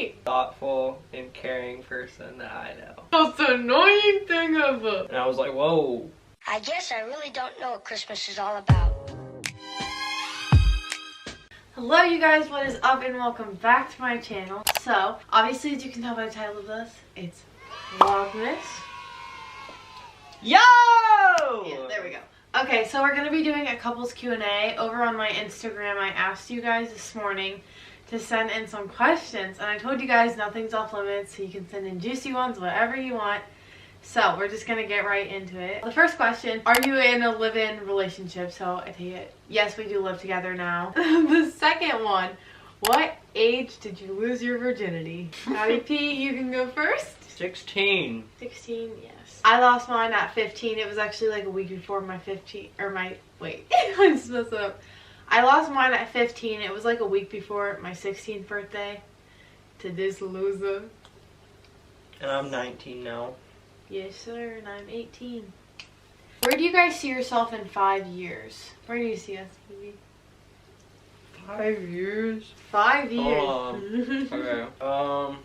funny. Thoughtful and caring person that I know. Most annoying thing ever. And I was like, whoa. I guess I really don't know what Christmas is all about. Hello you guys, what is up and welcome back to my channel. So, obviously as you can tell by the title of this, it's VLOGMAS. Yo! Yeah, there we go. Okay, so we're going to be doing a couples Q&A. Over on my Instagram, I asked you guys this morning to send in some questions. And I told you guys nothing's off limits, so you can send in juicy ones, whatever you want. So, we're just going to get right into it. The first question, are you in a live-in relationship? So, I take it, yes, we do live together now. The second one, what age did you lose your virginity? Patty P, you can go first. 16. 16, yes. I lost mine at 15. It was actually like a week before my 15, or my, wait, I just messed up. I lost mine at 15. It was like a week before my 16th birthday to this loser. And I'm 19 now. Yes, sir, and I'm 18. Where do you guys see yourself in 5 years? Where do you see us, baby? 5 years? 5 years. Okay. I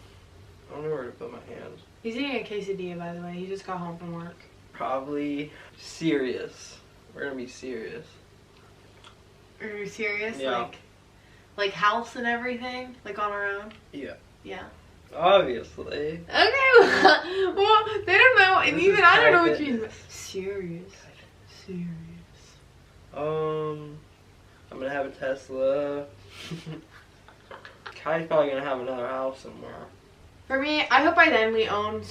don't know where to put my hands. He's eating a quesadilla, by the way. He just got home from work. Probably serious. We're gonna be serious. Are you serious? Yeah. Like house and everything? Like on our own? Yeah. Yeah. Obviously. Okay, well, they don't know, and This even is I don't know Kai what you mean. Fitness. Serious. Serious. I'm gonna have a Tesla. Kai's probably gonna have another house somewhere. For me, I hope by then we own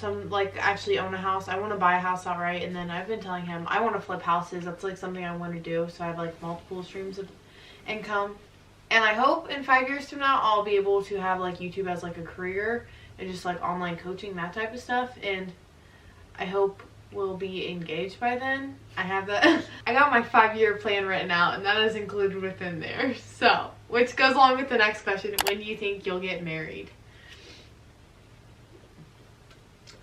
actually own a house. I want to buy a house outright, and then I've been telling him I want to flip houses. That's like something I want to do, so I have like multiple streams of income. And I hope in 5 years from now, I'll be able to have like YouTube as like a career and just like online coaching, that type of stuff. And I hope we'll be engaged by then. I have that. I got my 5-year plan written out, and that is included within there. So, which goes along with the next question. When do you think you'll get married?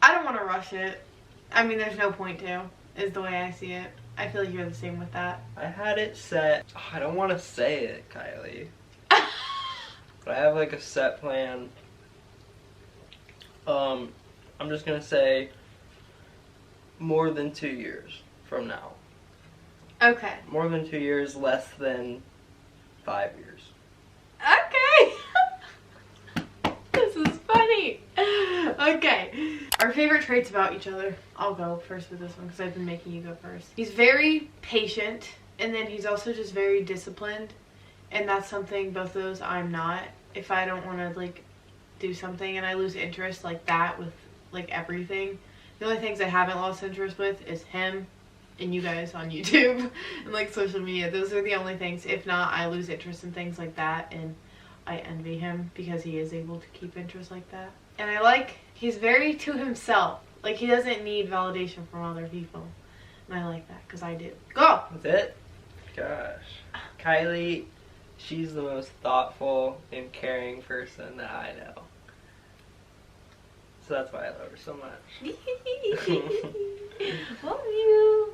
I don't want to rush it. I mean, there's no point to, is the way I see it. I feel like you're the same with that. I had it set. Oh, I don't want to say it, Kylie. But I have like a set plan. I'm just gonna say more than 2 years from now. Okay. More than 2 years, less than 5 years. Okay. This is funny. Okay. Our favorite traits about each other. I'll go first with this one because I've been making you go first. He's very patient, and then he's also just very disciplined. And that's something, both of those, I'm not. If I don't want to, like, do something and I lose interest like that with, like, everything. The only things I haven't lost interest with is him and you guys on YouTube and, like, social media. Those are the only things. If not, I lose interest in things like that, and I envy him because he is able to keep interest like that. And I like, he's very to himself. Like, he doesn't need validation from other people. And I like that because I do. Go! That's it? Gosh. Kylie, she's the most thoughtful and caring person that I know. So that's why I love her so much. Love you.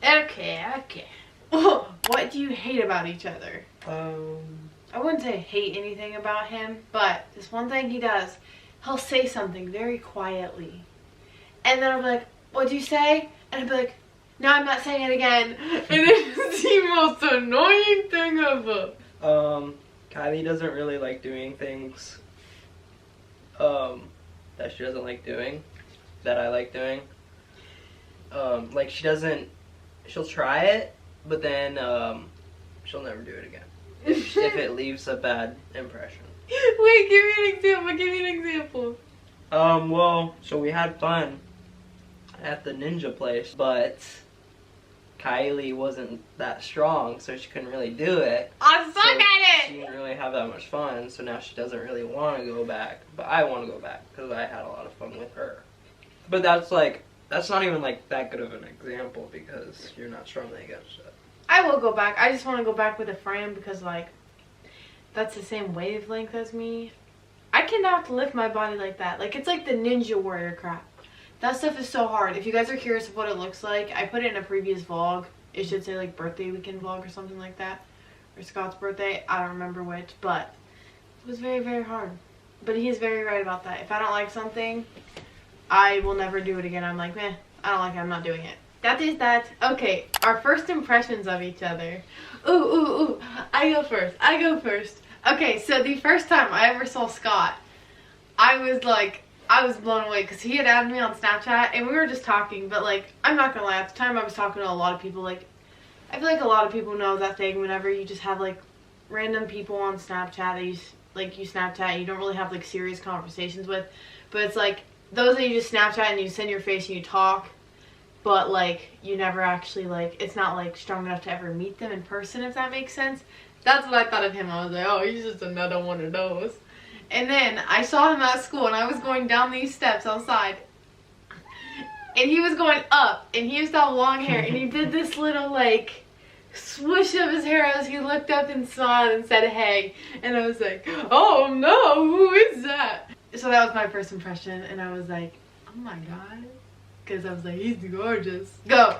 Okay. What do you hate about each other? I wouldn't say hate anything about him, but this one thing he does, he'll say something very quietly. And then I'll be like, what'd you say? And I'll be like, no, I'm not saying it again. And it's the most annoying thing ever. Kylie doesn't really like doing things that she doesn't like doing, that I like doing. Like she'll try it, but then she'll never do it again. If it leaves a bad impression. Wait, give me an example. Well, so we had fun at the ninja place, but Kylie wasn't that strong, so she couldn't really do it. I suck So at it! she didn't really have that much fun, so now she doesn't really want to go back. But I want to go back because I had a lot of fun with her. But that's not even like that good of an example because you're not strongly against it. I will go back. I just want to go back with a friend because, like, that's the same wavelength as me. I cannot lift my body like that. Like, it's like the Ninja Warrior crap. That stuff is so hard. If you guys are curious of what it looks like, I put it in a previous vlog. It should say, like, birthday weekend vlog or something like that. Or Scott's birthday. I don't remember which, but was very, very hard. But he's very right about that. If I don't like something, I will never do it again. I'm like, meh, I don't like it, I'm not doing it. That is that. Okay, our first impressions of each other. Ooh. I go first. Okay, so the first time I ever saw Scott, I was blown away because he had added me on Snapchat and we were just talking. But like, I'm not gonna lie, at the time I was talking to a lot of people. Like, I feel like a lot of people know that thing whenever you just have like random people on Snapchat that you Snapchat and you don't really have like serious conversations with. But it's like those that you just Snapchat and you send your face and you talk, but like you never actually like, it's not like strong enough to ever meet them in person, if that makes sense. That's what I thought of him. I was like, oh, he's just another one of those. And then I saw him at school and I was going down these steps outside and he was going up and he used to have long hair and he did this little like swoosh of his hair as he looked up and smiled and said hey, and I was like, oh no, who is that? So that was my first impression and I was like, oh my god, because I was like, he's gorgeous. Go.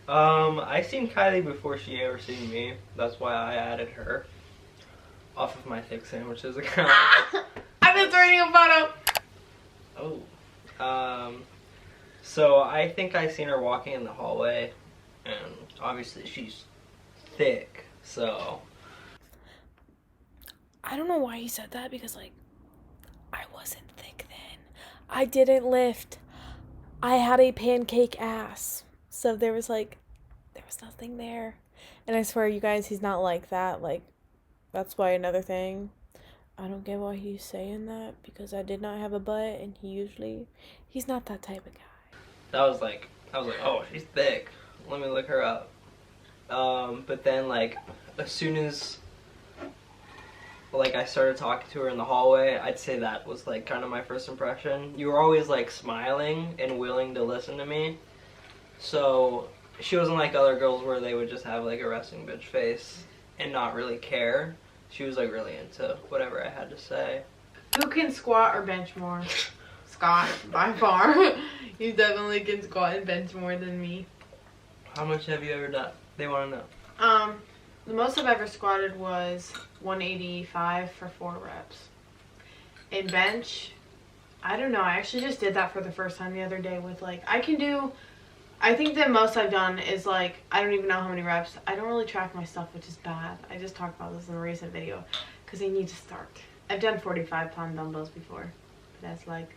I seen Kylie before she ever seen me. That's why I added her off of my thick sandwiches account. I've been throwing a photo. Oh. So I think I seen her walking in the hallway, and obviously she's thick, so. I don't know why he said that, because like, I wasn't thick then. I didn't lift. I had a pancake ass. So there was nothing there. And I swear, you guys, he's not like that. Like, that's why another thing, I don't get why he's saying that, because I did not have a butt, and he's not that type of guy. I was like, oh, she's thick. Let me look her up. But then like, as soon as like I started talking to her in the hallway, I'd say that was like kind of my first impression. You were always like smiling and willing to listen to me. So she wasn't like other girls where they would just have like a resting bitch face and not really care. She was like really into whatever I had to say. Who can squat or bench more? Scott, by far. You definitely can squat and bench more than me. How much have you ever done? They want to know. The most I've ever squatted was 185 for 4 reps. In bench, I don't know. I actually just did that for the first time the other day with like, I think the most I've done is like, I don't even know how many reps. I don't really track my stuff, which is bad. I just talked about this in a recent video because I need to start. I've done 45-pound dumbbells before. But that's like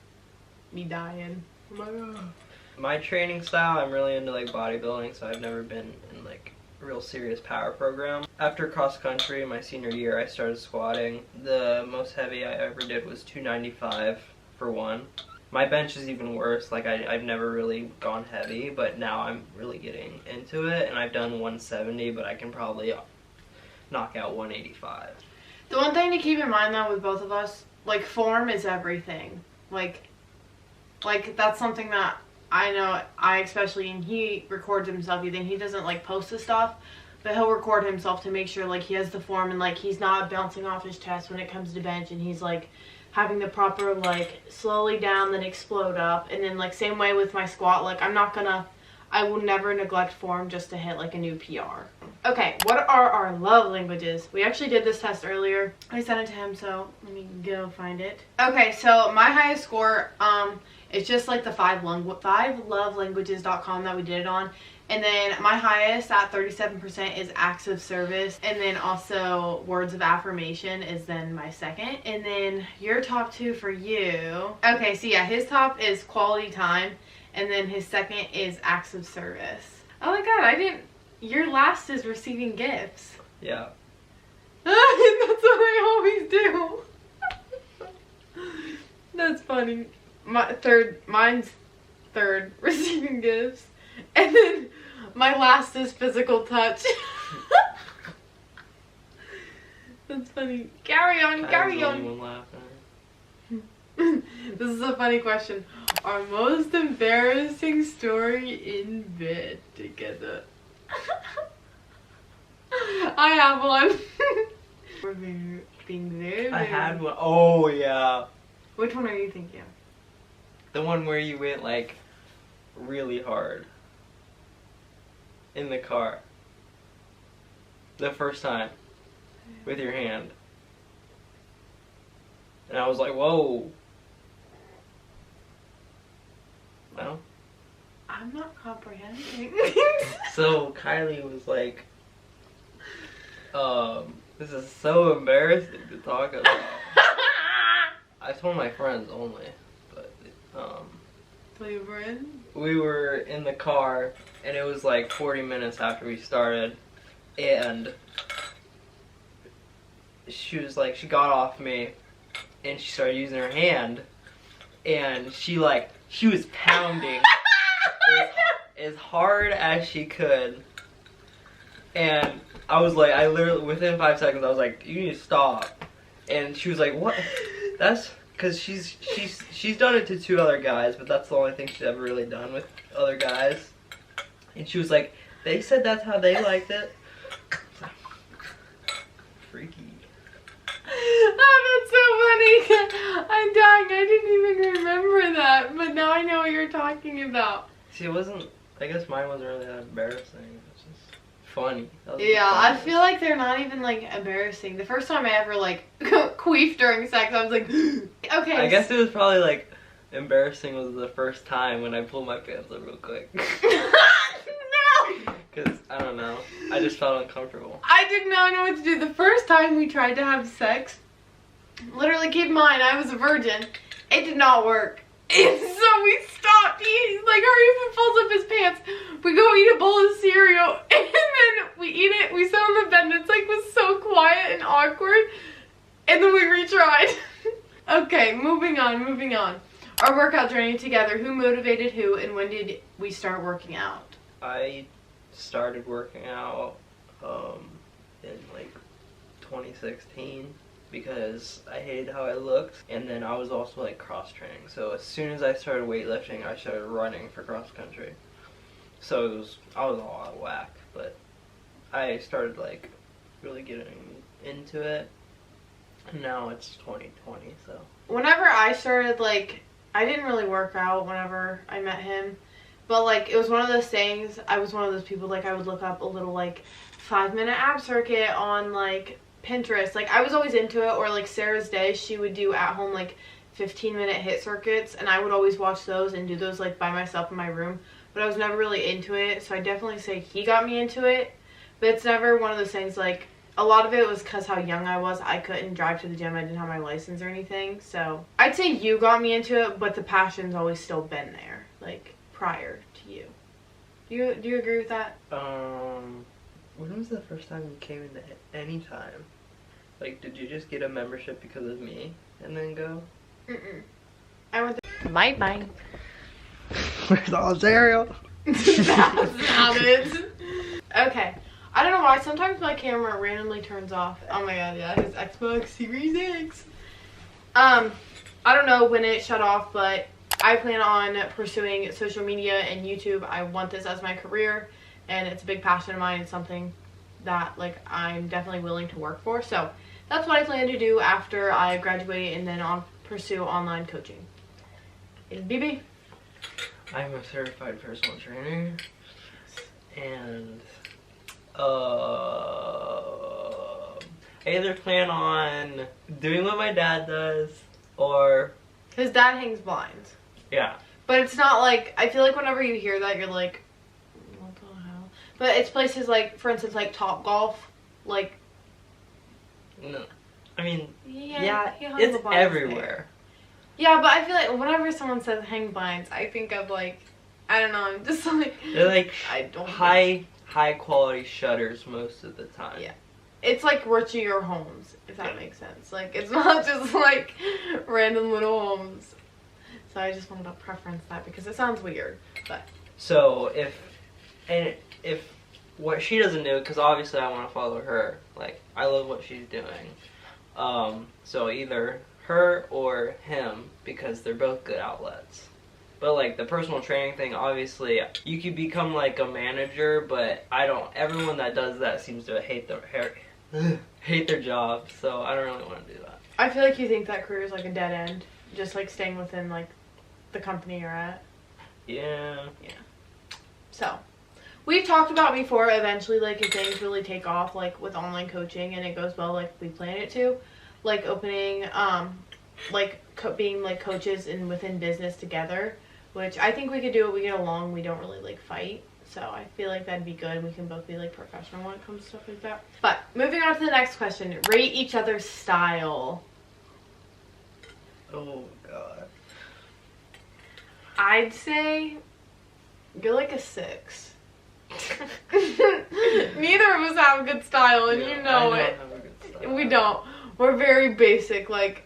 me dying. Oh my god. My training style, I'm really into like bodybuilding, so I've never been in like a real serious power program. After cross country, my senior year, I started squatting. The most heavy I ever did was 295 for 1. My bench is even worse. Like I've never really gone heavy, but now I'm really getting into it, and I've done 170, but I can probably knock out 185. The one thing to keep in mind though with both of us, like form is everything. Like that's something that I know, especially, and he records himself, then he doesn't like post the stuff, but he'll record himself to make sure like he has the form and like he's not bouncing off his chest when it comes to bench, and he's like having the proper like slowly down then explode up. And then like same way with my squat, like I will never neglect form just to hit like a new PR. Okay, what are our love languages? We actually did this test earlier. I sent it to him, so let me go find it. Okay, so my highest score, it's just like the 5lovelanguages.com that we did it on. And then my highest at 37% is acts of service. And then also words of affirmation is then my second. And then your top 2 for you. Okay, so yeah, his top is quality time. And then his second is acts of service. Oh my god, your last is receiving gifts. Yeah. That's what I always do. That's funny. Mine's third, receiving gifts. And then my last is physical touch. That's funny. Carry on. This is a funny question. Our most embarrassing story in bed together. I have one. We're being very. I had one. Oh yeah. Which one are you thinking of? The one where you went like really hard in the car. The first time with your hand. And I was like, whoa. Well. I'm not comprehending. So Kylie was like, this is so embarrassing to talk about. I told my friends only, but, we were in the car, and it was like 40 minutes after we started, and she was like, she got off me, and she started using her hand, and she was pounding as hard as she could, and I was like, I literally, within 5 seconds, I was like, you need to stop, and she was like, what? That's, because she's done it to 2 other guys, but that's the only thing she's ever really done with other guys, and she was like, they said that's how they liked it. Freaky. Oh, that's so funny. I'm dying. I didn't even remember that, but now I know what you're talking about. See, it wasn't, I guess mine wasn't really that embarrassing. It was just funny. Yeah, I feel like they're not even, like, embarrassing. The first time I ever, like, queefed during sex, I was like, okay. I guess it was probably, like, embarrassing was the first time when I pulled my pants up real quick. No! Because, I don't know, I just felt uncomfortable. I did not know what to do. The first time we tried to have sex, literally, keep in mind, I was a virgin. It did not work. And so we stopped. He's like, hurry up, and pulls up his pants. We go eat a bowl of cereal, and then we eat it. We sit on the bed, and it's like was so quiet and awkward. And then we retried. Okay, moving on. Our workout journey together. Who motivated who, and when did we start working out? I started working out in like 2016 because I hated how I looked, and then I was also like cross training. So as soon as I started weightlifting, I started running for cross country. So I was all out of whack, but I started like really getting into it. And now it's 2020, so. Whenever I started, like, I didn't really work out whenever I met him. But, like, it was one of those things, I was one of those people, like, I would look up a little, like, 5-minute ab circuit on, like, Pinterest. Like, I was always into it. Or, like, Sarah's Day, she would do at home, like, 15-minute HIIT circuits. And I would always watch those and do those, like, by myself in my room. But I was never really into it. So I definitely say he got me into it. But it's never one of those things, like, a lot of it was because how young I was. I couldn't drive to the gym. I didn't have my license or anything. So I'd say you got me into it, but the passion's always still been there, like, prior to you. Do you agree with that? When was the first time you came into any time? Like, did you just get a membership because of me and then go? I went to Bye. Where's all the cereal? That's not it. Okay. I don't know why, sometimes my camera randomly turns off. Oh my god, yeah, his Xbox Series X. I don't know when it shut off, but I plan on pursuing social media and YouTube. I want this as my career, and it's a big passion of mine. It's something that, like, I'm definitely willing to work for. So that's what I plan to do after I graduate, and then I'll pursue online coaching. Is BB? I'm a certified personal trainer, and I either plan on doing what my dad does, or his dad hangs blinds. Yeah. But it's not like, I feel like whenever you hear that, you're like, what the hell? But it's places like, for instance, like Top Golf, like. No. I mean, yeah it's everywhere. Yeah, but I feel like whenever someone says hang blinds, I think of, like, I don't know, I'm just like. They're like I don't high quality shutters most of the time. Yeah. It's like richier homes, if that makes sense. Like, it's not just like random little homes. So I just wanted to preference that because it sounds weird. But so if what she doesn't do, because obviously I want to follow her. Like, I love what she's doing. So either her or him, because they're both good outlets. But, like, the personal training thing, obviously, you could become, like, a manager, but everyone that does that seems to hate their job, so I don't really want to do that. I feel like you think that career is, like, a dead end, just, like, staying within, like, the company you're at. Yeah. Yeah. So, we've talked about before, eventually, like, if things really take off, like, with online coaching, and it goes well, like, we plan it to, like, opening, like being like coaches and within business together, which I think we could do it. We get along. We don't really like fight. So I feel like that'd be good. We can both be like professional when it comes to stuff like that. But moving on to the next question. Rate each other's style. Oh, God. I'd say you're like a 6. Neither of us have good style, and you know it. Have a good style. We don't. We're very basic. Like,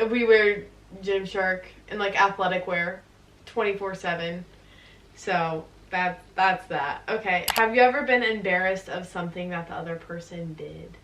we wear Gymshark and like athletic wear 24/7. So that's that. Okay. Have you ever been embarrassed of something that the other person did?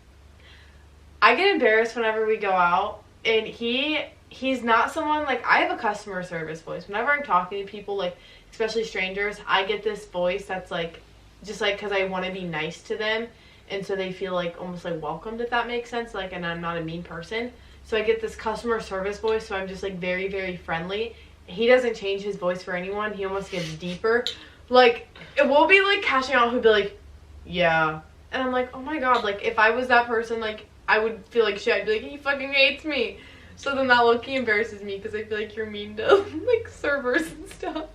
I get embarrassed whenever we go out, and he's not someone, like, I have a customer service voice. Whenever I'm talking to people, like, especially strangers, I get this voice that's like, just like, because I want to be nice to them, and so they feel like almost like welcomed, if that makes sense. Like, and I'm not a mean person, so I get this customer service voice, so I'm just like very, very friendly. He doesn't change his voice for anyone. He almost gets deeper. Like, it will be like cashing out, who'll be like, yeah, and I'm like, oh my god, like, if I was that person, like, I would feel like shit. I'd be like, he fucking hates me. So then that low-key embarrasses me, because I feel like you're mean to like servers and stuff.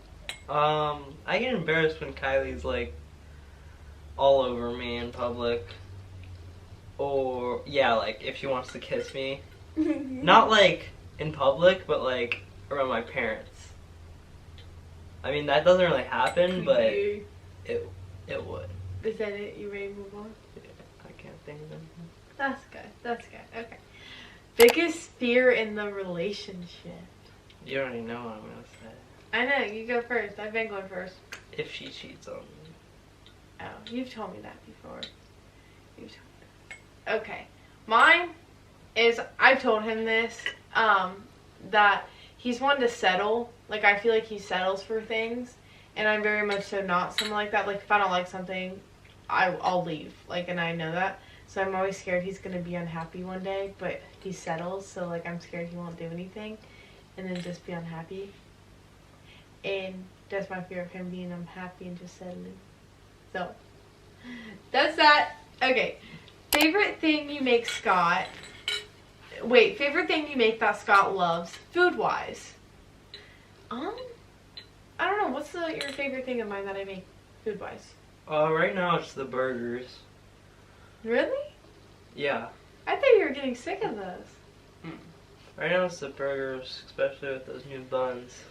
I get embarrassed when Kylie's like all over me in public, or yeah, like if she wants to kiss me, not like in public, but like around my parents. I mean, that doesn't really happen, but it would. Is that it? You ready to move on? Yeah, I can't think of anything. That's good. That's good. Okay. Biggest fear in the relationship. You already know what I'm gonna say. I know. You go first. I've been going first. If she cheats on me. Oh, you've told me that before. You've told me that. Okay. Mine is, I've told him this, that he's one to settle. Like, I feel like he settles for things, and I'm very much so not someone like that. Like, if I don't like something, I'll leave. Like, and I know that. So I'm always scared he's going to be unhappy one day, but he settles, so, like, I'm scared he won't do anything and then just be unhappy. And that's my fear of him being unhappy and just settling. So, that's that. Okay. Favorite thing you make Scott... Wait, favorite thing you make that Scott loves, food-wise? I don't know. What's your favorite thing of mine that I make, food-wise? Right now it's the burgers. Really? Yeah. I thought you were getting sick of those. Right now it's the burgers, especially with those new buns.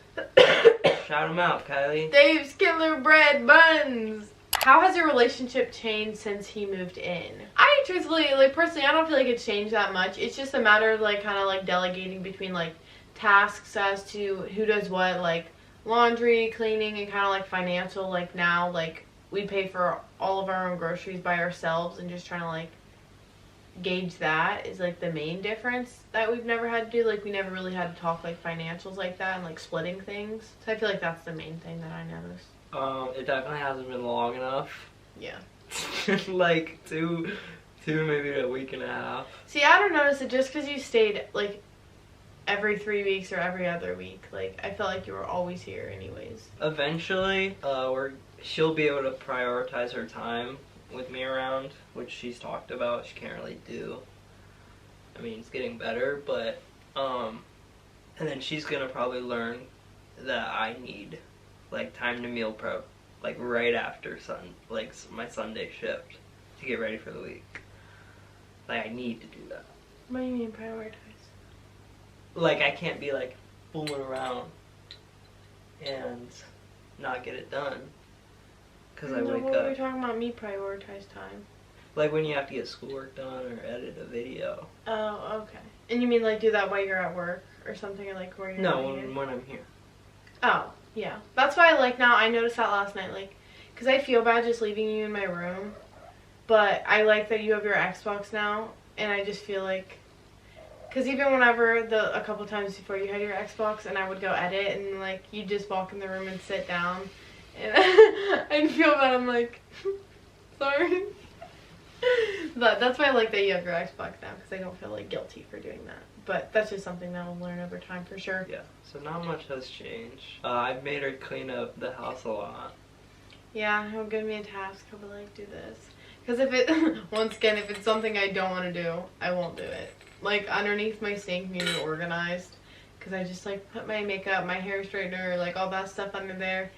Shout them out, Kylie. Dave Skitler bread buns. How has your relationship changed since he moved in? I truthfully, like, personally, I don't feel like it's changed that much. It's just a matter of, like, kind of, like, delegating between, like, tasks as to who does what, like, laundry, cleaning, and kind of, like, financial. Like, now, like, we pay for all of our own groceries by ourselves, and just trying to, like, gauge that is, like, the main difference that we've never had to do. Like, we never really had to talk, like, financials like that and, like, splitting things. So I feel like that's the main thing that I noticed. It definitely hasn't been long enough. Yeah. Like, two, maybe a week and a half. See, I don't notice it just because you stayed, like, every 3 weeks or every other week. Like, I felt like you were always here anyways. Eventually, she'll be able to prioritize her time with me around, which she's talked about. She can't really do. I mean, it's getting better, but, and then she's gonna probably learn that I need, like, time to meal prep, like, right after my Sunday shift to get ready for the week. Like, I need to do that. What do you mean prioritize? Like, I can't be, like, fooling around and not get it done because I wake What up. were we talking about? Me prioritize time. Like, when you have to get schoolwork done or edit a video. Oh, okay. And you mean, like, do that while you're at work or something, or, like, where you're No, when I'm here. Oh, yeah. That's why, like, now I noticed that last night, like, because I feel bad just leaving you in my room, but I like that you have your Xbox now, and I just feel like, because even whenever, a couple times before you had your Xbox, and I would go edit, and, like, you'd just walk in the room and sit down, and I'd feel bad. I'm like, sorry. But that's why I like that you have your Xbox now, because I don't feel, like, guilty for doing that. But that's just something that I'll learn over time for sure. Yeah, so not much has changed. I've made her clean up the house a lot. Yeah, he'll give me a task. He'll be like, do this. Because if it, once again, if it's something I don't want to do, I won't do it. like underneath my sink needs organized. Because I just like put my makeup, my hair straightener, like all that stuff under there.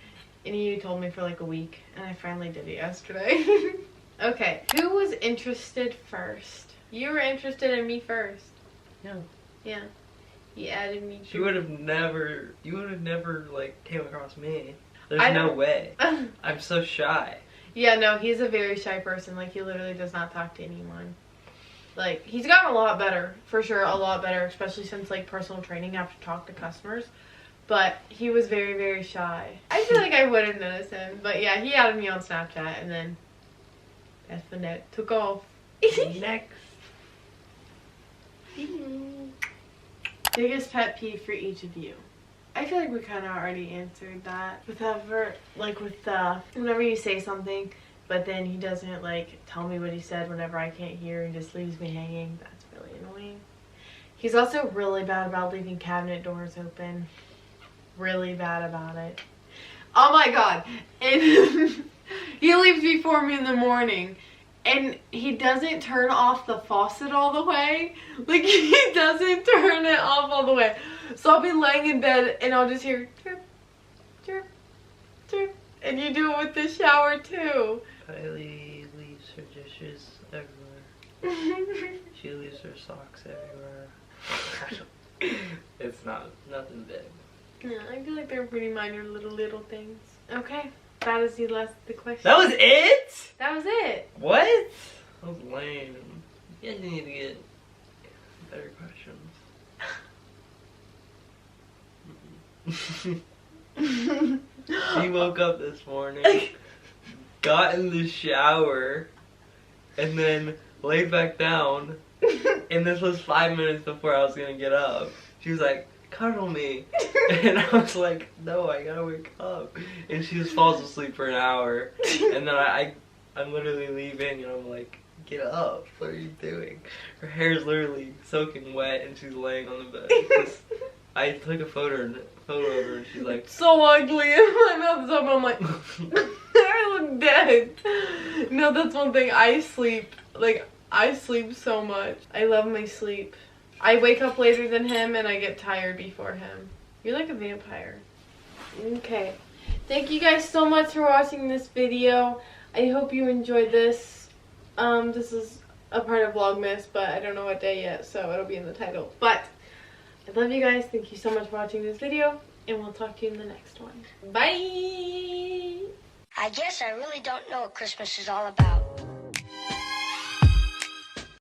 And you told me for like a week. And I finally did it yesterday. Okay, who was interested first? You were interested in me first. Yeah. Yeah. You added me to... You would have never like came across me. There's no way. I'm so shy. Yeah, no, he's a very shy person. Like, he literally does not talk to anyone. Like, he's gotten a lot better. For sure, a lot better. Especially since, like, personal training, you have to talk to customers. But he was very, very shy. I feel like I would have noticed him. But yeah, he added me on Snapchat. And then, that's the net took off. Next. Biggest pet peeve for each of you. I feel like we kind of already answered that. Whenever you say something, but then he doesn't like tell me what he said whenever I can't hear and just leaves me hanging. That's really annoying. He's also really bad about leaving cabinet doors open. Really bad about it. Oh my god. And he leaves before me in the morning. And he doesn't turn off the faucet all the way. Like, he doesn't turn it off all the way. So I'll be laying in bed and I'll just hear drip, drip, drip. And you do it with the shower too. Kylie leaves her dishes everywhere. She leaves her socks everywhere. It's nothing big. Yeah, I feel like they're pretty minor little things. Okay. That is the question. That was it? That was it. What? That was lame. You guys need to get better questions. She woke up this morning, got in the shower, and then laid back down, and this was 5 minutes before I was gonna get up. She was like, cuddle me. And I was like, no, I gotta wake up. And she just falls asleep for an hour. And then I'm literally leaving and I'm like, get up. What are you doing? Her hair is literally soaking wet and she's laying on the bed. I took a photo of her and she's like, so ugly. And my mouth's open. I'm like, I look dead. No, that's one thing. I sleep so much. I love my sleep. I wake up later than him and I get tired before him. You're like a vampire. Okay. Thank you guys so much for watching this video. I hope you enjoyed this. This is a part of Vlogmas, but I don't know what day yet, so it'll be in the title. But I love you guys. Thank you so much for watching this video, and we'll talk to you in the next one. Bye! I guess I really don't know what Christmas is all about.